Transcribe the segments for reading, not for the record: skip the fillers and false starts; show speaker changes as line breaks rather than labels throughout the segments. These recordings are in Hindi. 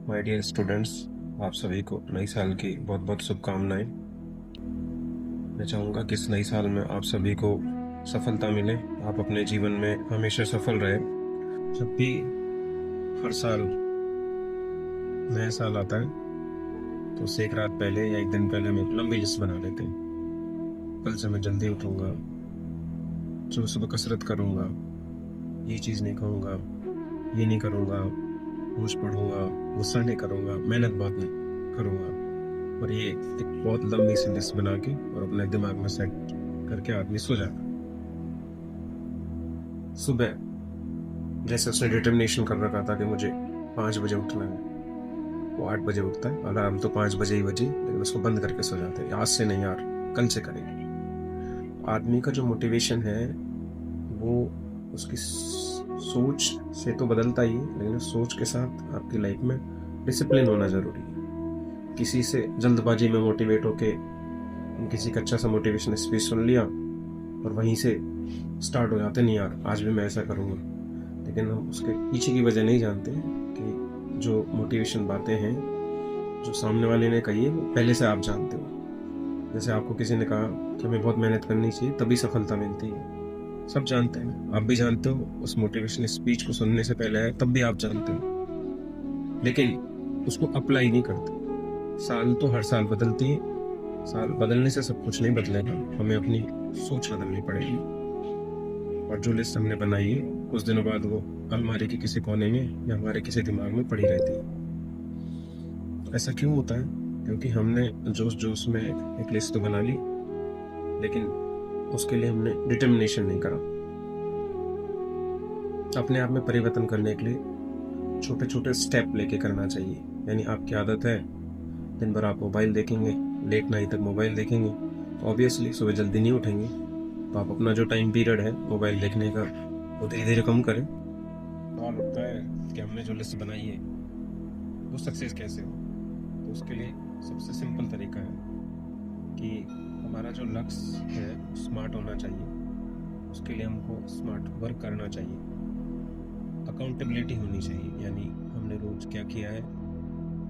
माय डियर स्टूडेंट्स, आप सभी को नई साल की बहुत बहुत शुभकामनाएं। मैं चाहूँगा कि इस नई साल में आप सभी को सफलता मिले, आप अपने जीवन में हमेशा सफल रहे। जब भी हर साल नया साल आता है तो उससे एक रात पहले या एक दिन पहले हम एक लंबी लिस्ट बना लेते हैं। कल से मैं जल्दी उठूँगा, सुबह सुबह कसरत करूँगा, ये चीज़ नहीं खाऊँगा, ये नहीं करूँगा, रोज़ पढ़ूँगा, गुस्सा नहीं करूँगा, मेहनत बहुत नहीं करूँगा। और ये एक बहुत लंबी सी लिस्ट बना के और अपने दिमाग में सेट करके आदमी सो जाता। सुबह जैसे उसने डिटर्मिनेशन कर रखा था कि मुझे 5 बजे उठना है, वो 8 बजे उठता है। अलार्म तो 5 बजे ही बजे, लेकिन उसको बंद करके सो जाते हैं। आज से नहीं यार, कल से करेंगे। आदमी का जो मोटिवेशन है वो उसकी सोच से तो बदलता ही है, लेकिन उस सोच के साथ आपकी लाइफ में डिसिप्लिन होना ज़रूरी है। किसी से जल्दबाजी में मोटिवेट होके किसी का अच्छा सा मोटिवेशन स्पीच सुन लिया और वहीं से स्टार्ट हो जाते, नहीं यार आज भी मैं ऐसा करूँगा। लेकिन हम उसके पीछे की वजह नहीं जानते कि जो मोटिवेशन बातें हैं जो सामने वाले ने कही है वो पहले से आप जानते हो। जैसे आपको किसी ने कहा कि हमें बहुत मेहनत करनी चाहिए तभी सफलता मिलती है, सब जानते हैं, आप भी जानते हो। उस मोटिवेशन स्पीच को सुनने से पहले है तब भी आप जानते हो, लेकिन उसको अप्लाई नहीं करते। साल तो हर साल बदलती है, साल बदलने से सब कुछ नहीं बदलेगा, हमें अपनी सोच बदलनी पड़ेगी। और जो लिस्ट हमने बनाई है कुछ दिनों बाद वो अलमारी के किसी कोने में या हमारे किसी दिमाग में पड़ी रहती है। ऐसा क्यों होता है? क्योंकि हमने जोश जोश में एक लिस्ट तो बना ली, लेकिन उसके लिए हमने डिटर्मिनेशन नहीं करा। अपने आप में परिवर्तन करने के लिए छोटे छोटे स्टेप लेके करना चाहिए। यानी आपकी आदत है दिन भर आप मोबाइल देखेंगे, लेट नाइट तक मोबाइल देखेंगे, तो ऑब्वियसली सुबह जल्दी नहीं उठेंगे। तो आप अपना जो टाइम पीरियड है मोबाइल देखने का वो धीरे धीरे कम करें। सवाल उठता है कि हमने जो लिस्ट बनाई है वो सक्सेस कैसे हो? तो उसके लिए सबसे सिंपल तरीका है कि हमारा जो लक्ष्य है स्मार्ट होना चाहिए। उसके लिए हमको स्मार्ट वर्क करना चाहिए, अकाउंटेबिलिटी होनी चाहिए। यानी हमने रोज क्या किया है,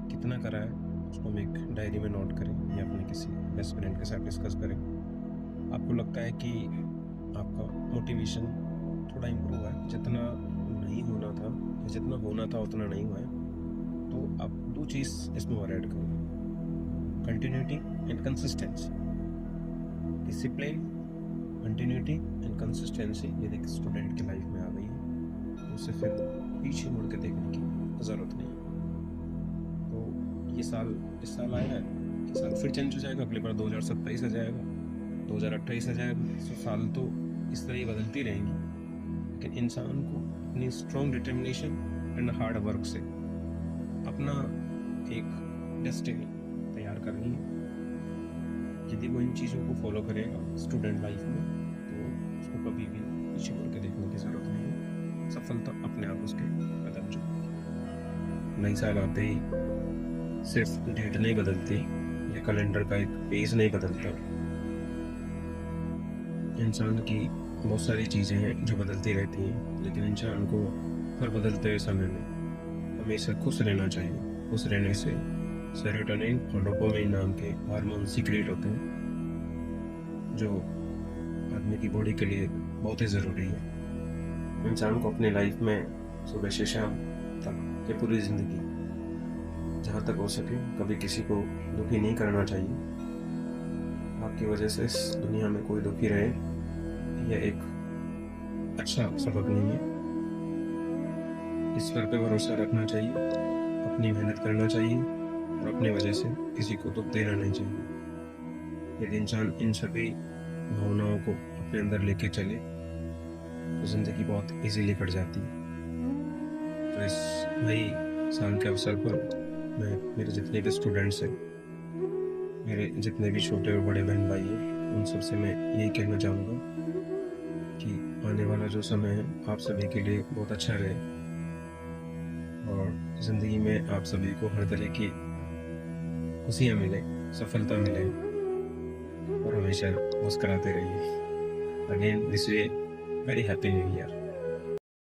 कितना करा है, उसको हम एक डायरी में नोट करें या अपने किसी बेस्ट फ्रेंड के साथ डिस्कस करें। आपको लगता है कि आपका मोटिवेशन थोड़ा इम्प्रूव हुआ है, जितना नहीं होना था या जितना होना था उतना नहीं हुआ है, तो आप दो चीज़ इसमें और ऐड करो, continuity and consistency. Discipline, continuity and consistency यदि एक स्टूडेंट की लाइफ में आ गई है तो उसे फिर पीछे मुड़ के देखने की ज़रूरत नहीं है। तो ये साल, इस साल आया है कि साल फिर चेंज हो जाएगा, अगली बार 2027 आ जाएगा, 2028 आ जाएगा। सो साल तो इस तरह ही बदलती रहेंगी, लेकिन इंसान को अपनी strong determination and hard work से अपना एक डेस्टिनी तैयार करनी है। यदि वो इन चीज़ों को फॉलो करेगा स्टूडेंट लाइफ में तो उसको कभी भी पीछे मुड़ के देखने की ज़रूरत नहीं है, सफलता अपने आप उसके कदम चुमेगी। नई साल आते ही सिर्फ डेट नहीं बदलती या कैलेंडर का एक पेज नहीं बदलता, इंसान की बहुत सारी चीज़ें हैं जो बदलती रहती हैं। लेकिन इंसान को हर बदलते हुए समय में हमेशा खुश रहना चाहिए। खुश रहने से सेरोटोनिन और डोपामाइन नाम के हार्मोन सीक्रेट होते हैं जो आदमी की बॉडी के लिए बहुत ही ज़रूरी है। इंसान को अपनी लाइफ में सुबह से शाम तक या पूरी ज़िंदगी जहाँ तक हो सके कभी किसी को दुखी नहीं करना चाहिए। आपकी वजह से इस दुनिया में कोई दुखी रहे यह एक अच्छा सबक नहीं है। ईश्वर पे भरोसा रखना चाहिए, अपनी मेहनत करना चाहिए और अपनी वजह से किसी को दुख देना नहीं चाहिए। यदि इंसान इन सभी भावनाओं को अपने अंदर लेके चले तो ज़िंदगी बहुत इजीली कट जाती है। तो इस नई साल के अवसर पर मैं मेरे जितने भी स्टूडेंट्स हैं, मेरे जितने भी छोटे और बड़े बहन भाई हैं, उन सबसे मैं यही कहना चाहूँगा कि आने वाला जो समय है आप सभी के लिए बहुत अच्छा रहे और ज़िंदगी में आप सभी को हर तरह की खुशियाँ मिले, सफलता मिले और हमेशा मुस्कुराते रहिए। Again wish U a very happy new year.